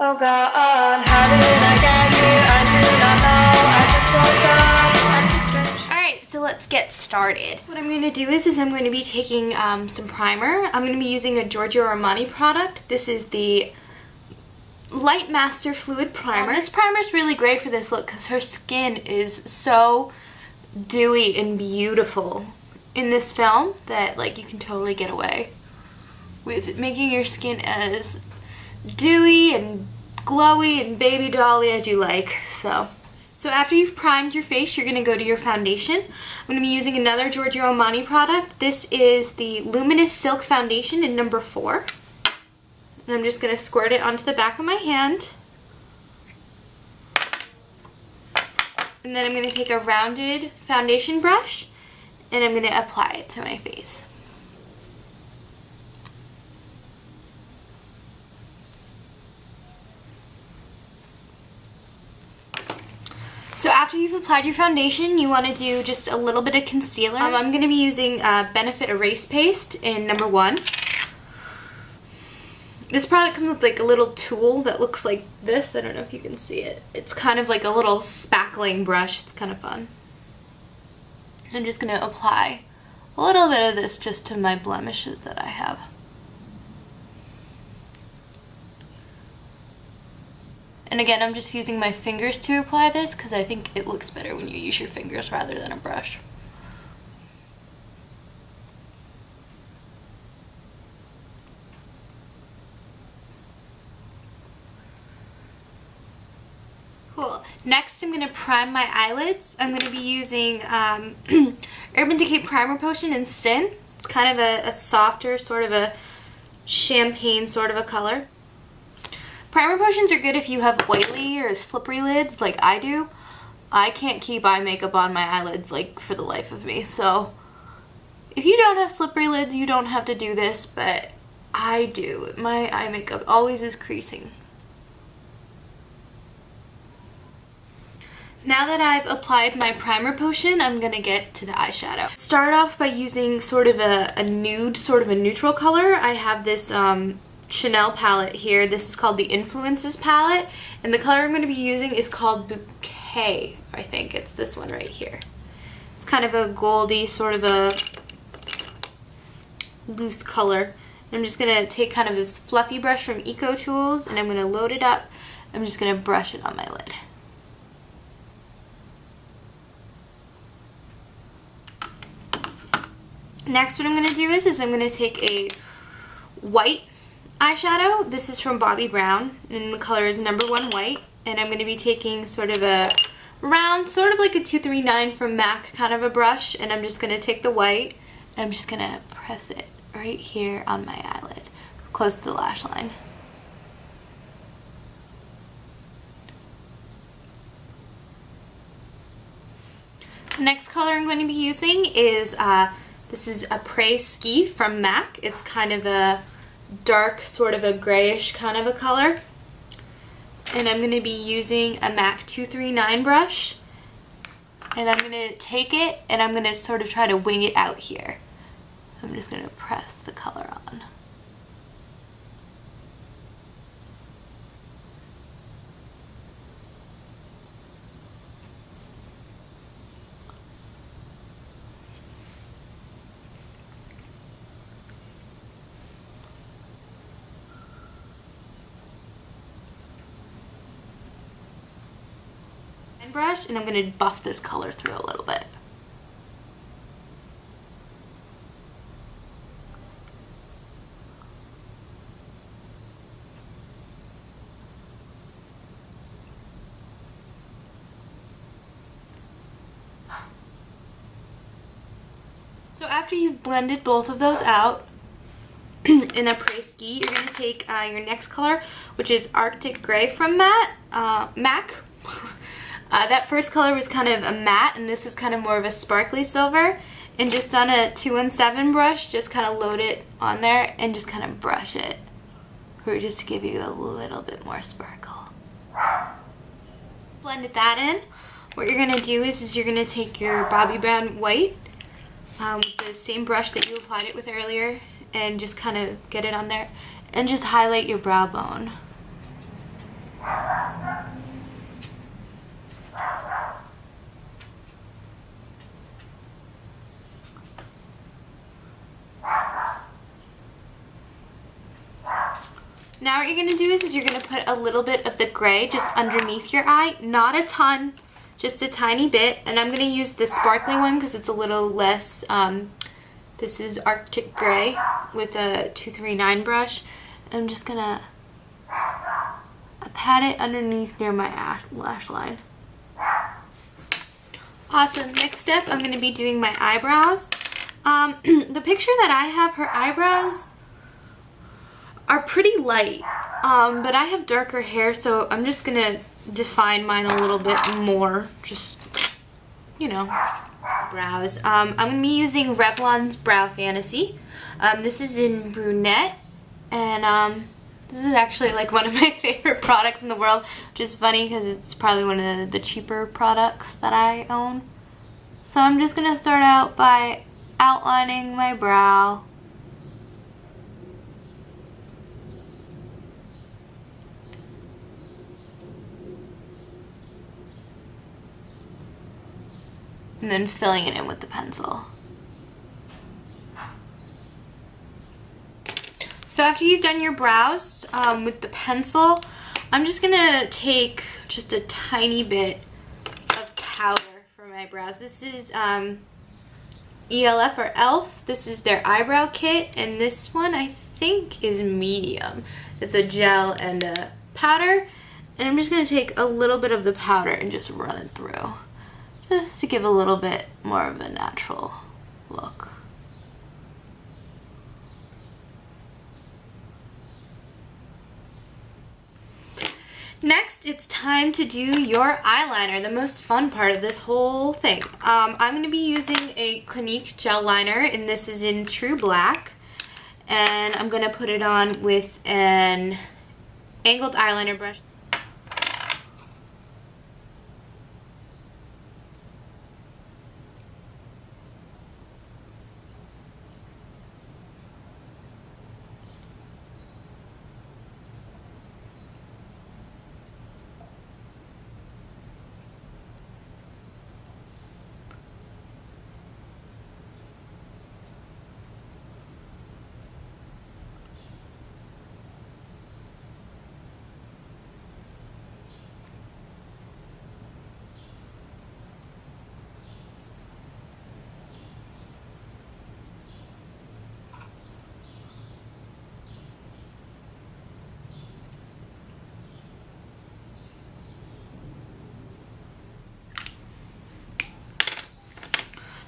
Oh God, how did I get here? I do not know. I just woke up at the strange. Alright, so let's get started. What I'm going to do is I'm going to be taking some primer. I'm going to be using a Giorgio Armani product. This is the Light Master Fluid Primer. This primer is really great for this look because her skin is so dewy and beautiful in this film that like you can totally get away with making your skin as dewy and glowy and baby dolly as you like. So after you've primed your face, you're going to go to your foundation. I'm going to be using another Giorgio Armani product. This is the Luminous Silk Foundation in number 4. And I'm just going to squirt it onto the back of my hand. And then I'm going to take a rounded foundation brush and I'm going to apply it to my face. So after you've applied your foundation, you want to do just a little bit of concealer. I'm going to be using Benefit Erase Paste in number 1. This product comes with like a little tool that looks like this. I don't know if you can see it. It's kind of like a little spackling brush. It's kind of fun. I'm just going to apply a little bit of this just to my blemishes that I have. And again, I'm just using my fingers to apply this because I think it looks better when you use your fingers rather than a brush. Cool. Next, I'm going to prime my eyelids. I'm going to be using Urban Decay Primer Potion in Sin. It's kind of a softer, sort of a champagne sort of a color. Primer potions are good if you have oily or slippery lids like I do. I can't keep eye makeup on my eyelids like for the life of me. So if you don't have slippery lids, you don't have to do this, but I do. My eye makeup always is creasing. Now that I've applied my primer potion, I'm going to get to the eyeshadow. Start off by using sort of a nude, sort of a neutral color. I have this Chanel palette here. This is called the Influences palette, and the color I'm going to be using is called Bouquet. I think it's this one right here. It's kind of a goldy, sort of a loose color. And I'm just going to take kind of this fluffy brush from Eco Tools, and I'm going to load it up. I'm just going to brush it on my lid. Next, what I'm going to do is I'm going to take a white eyeshadow. This is from Bobbi Brown, and the color is number 1 white. And I'm going to be taking sort of a round, sort of like a 239 from MAC kind of a brush. And I'm just going to take the white, and I'm just going to press it right here on my eyelid, close to the lash line. The next color I'm going to be using is this is Apres-Ski from MAC. It's kind of a dark, sort of a grayish kind of a color. And I'm going to be using a MAC 239 brush. And I'm going to take it and I'm going to sort of try to wing it out here. I'm just going to press the color on. Brush, and I'm going to buff this color through a little bit. So after you've blended both of those out in Apres-Ski, you're going to take your next color, which is Arctic Gray from MAC. That first color was kind of a matte, and this is kind of more of a sparkly silver. And just on a 217 brush, just kind of load it on there and just kind of brush it, just to give you a little bit more sparkle. Blended that in. What you're going to do is you're going to take your Bobbi Brown white with the same brush that you applied it with earlier, and just kind of get it on there and just highlight your brow bone. what you're going to do is you're going to put a little bit of the gray just underneath your eye. Not a ton, just a tiny bit. And I'm going to use the sparkly one because it's a little less, this is Arctic Gray with a 239 brush. And I'm just going to pat it underneath near my lash line. Awesome. Next step, I'm going to be doing my eyebrows. The picture that I have, her eyebrows are pretty light, but I have darker hair, so I'm just going to define mine a little bit more, just, you know, brows. I'm going to be using Revlon's Brow Fantasy. This is in Brunette, and this is actually like one of my favorite products in the world, which is funny because it's probably one of the cheaper products that I own. So I'm just going to start out by outlining my brow. And then filling it in with the pencil. So after you've done your brows with the pencil, I'm just gonna take just a tiny bit of powder for my brows. This is ELF or ELF. This is their eyebrow kit, and this one I think is medium. It's a gel and a powder, and I'm just gonna take a little bit of the powder and just run it through, just to give a little bit more of a natural look. Next, it's time to do your eyeliner, the most fun part of this whole thing. I'm going to be using a Clinique gel liner, and this is in True Black. And I'm going to put it on with an angled eyeliner brush.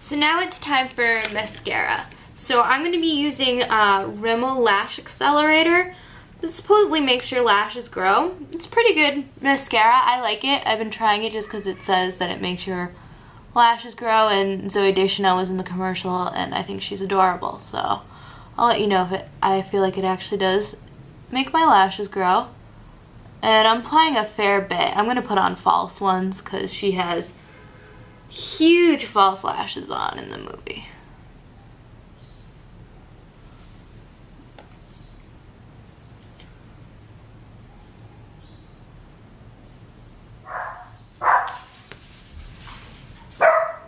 So now it's time for mascara. So I'm going to be using Rimmel Lash Accelerator. This supposedly makes your lashes grow. It's pretty good mascara. I like it. I've been trying it just because it says that it makes your lashes grow, and Zooey Deschanel was in the commercial, and I think she's adorable. So I'll let you know if I feel like it actually does make my lashes grow. And I'm applying a fair bit. I'm going to put on false ones because she has huge false lashes on in the movie.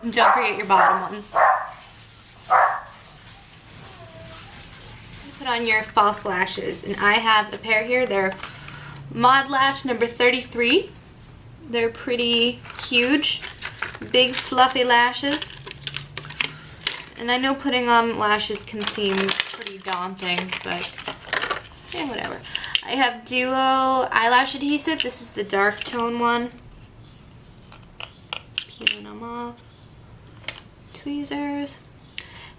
And don't forget your bottom ones. Put on your false lashes, and I have a pair here. They're Mod Lash number 33. They're pretty huge, big fluffy lashes. And I know putting on lashes can seem pretty daunting, but yeah, whatever. I have Duo eyelash adhesive. This is the dark tone one. Peeling them off. Tweezers.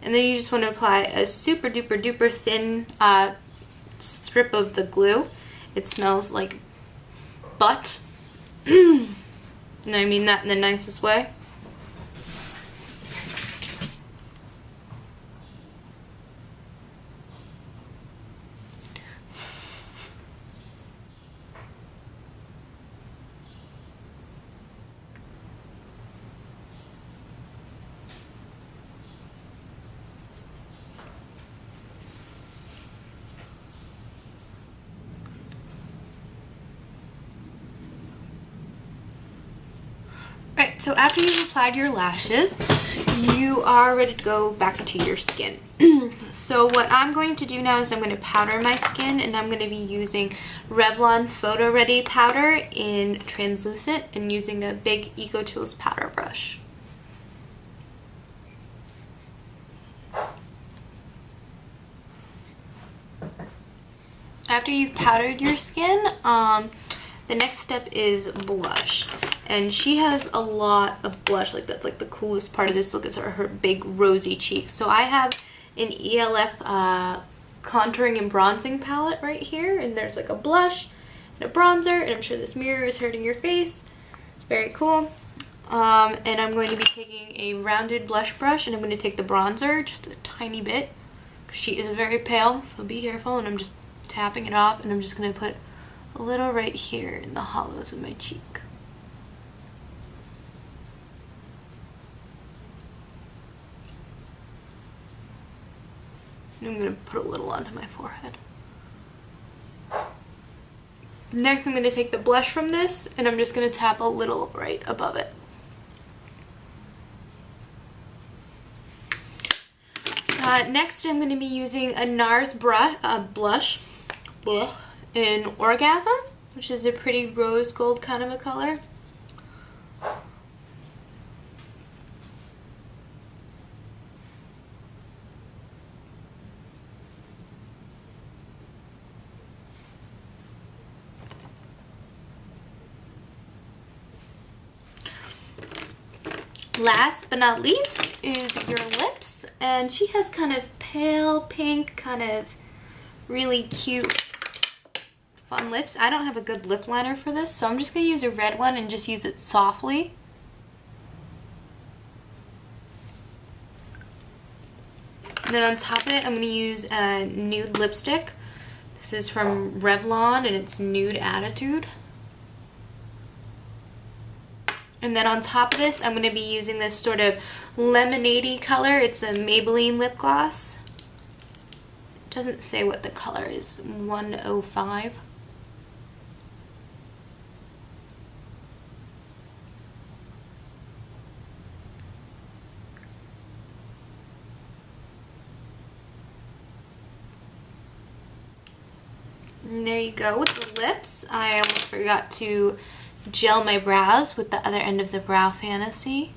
And then you just want to apply a super duper duper thin strip of the glue. It smells like butt. And I mean that in the nicest way. Right, so after you've applied your lashes, you are ready to go back to your skin. So what I'm going to do now is I'm going to powder my skin, and I'm going to be using Revlon Photo Ready powder in translucent and using a big Eco Tools powder brush. After you've powdered your skin, the next step is blush. And she has a lot of blush. Like, that's like the coolest part of this look is her big rosy cheeks. So I have an ELF contouring and bronzing palette right here, and there's like a blush and a bronzer, and I'm sure this mirror is hurting your face. Very cool. And I'm going to be taking a rounded blush brush, and I'm going to take the bronzer just a tiny bit because she is very pale, so be careful. And I'm just tapping it off, and I'm just going to put a little right here in the hollows of my cheek. And I'm going to put a little onto my forehead. Next, I'm going to take the blush from this, and I'm just going to tap a little right above it. Next, I'm going to be using a NARS blush in Orgasm, which is a pretty rose gold kind of a color. Last but not least is your lips, and she has kind of pale pink, kind of really cute fun lips. I don't have a good lip liner for this, so I'm just going to use a red one and just use it softly. And then on top of it, I'm going to use a nude lipstick. This is from Revlon, and it's Nude Attitude. And then on top of this, I'm going to be using this sort of lemonade-y color. It's a Maybelline lip gloss. It doesn't say what the color is. 105. And there you go with the lips. I almost forgot to gel my brows with the other end of the Brow Fantasy.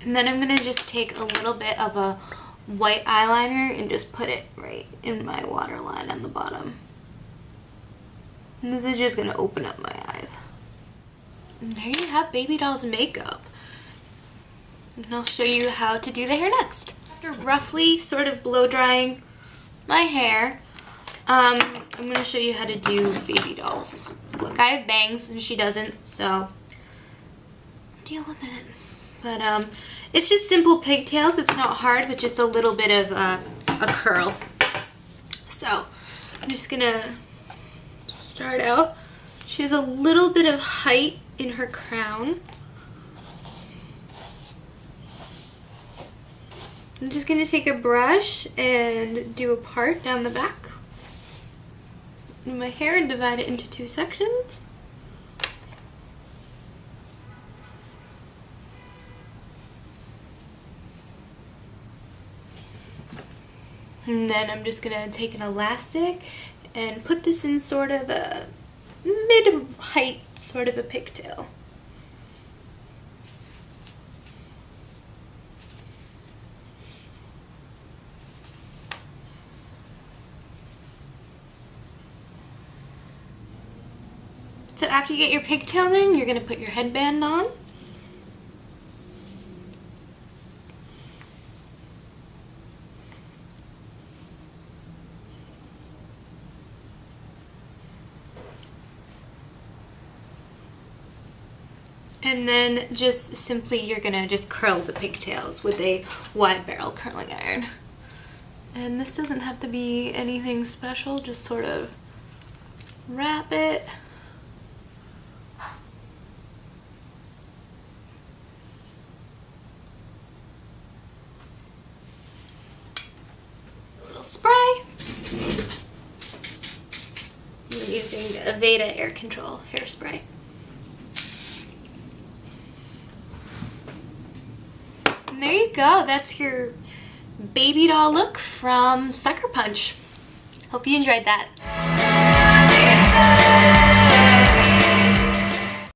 And then I'm going to just take a little bit of a white eyeliner and just put it right in my waterline on the bottom. And this is just going to open up my eyes. And there you have Baby Doll's makeup. And I'll show you how to do the hair next. After roughly sort of blow drying my hair, I'm going to show you how to do Baby Doll's. Look, I have bangs and she doesn't, so deal with it. But it's just simple pigtails. It's not hard, but just a little bit of a curl. So I'm just going to start out. She has a little bit of height in her crown. I'm just going to take a brush and do a part down the back of my hair and divide it into 2 sections. And then I'm just going to take an elastic and put this in sort of a mid-height sort of a pigtail. So after you get your pigtail in, you're going to put your headband on. And then just simply you're going to just curl the pigtails with a wide barrel curling iron. And this doesn't have to be anything special, just sort of wrap it. A little spray. I'm using Aveda Air Control Hairspray. And there you go. That's your baby doll look from Sucker Punch. Hope you enjoyed that.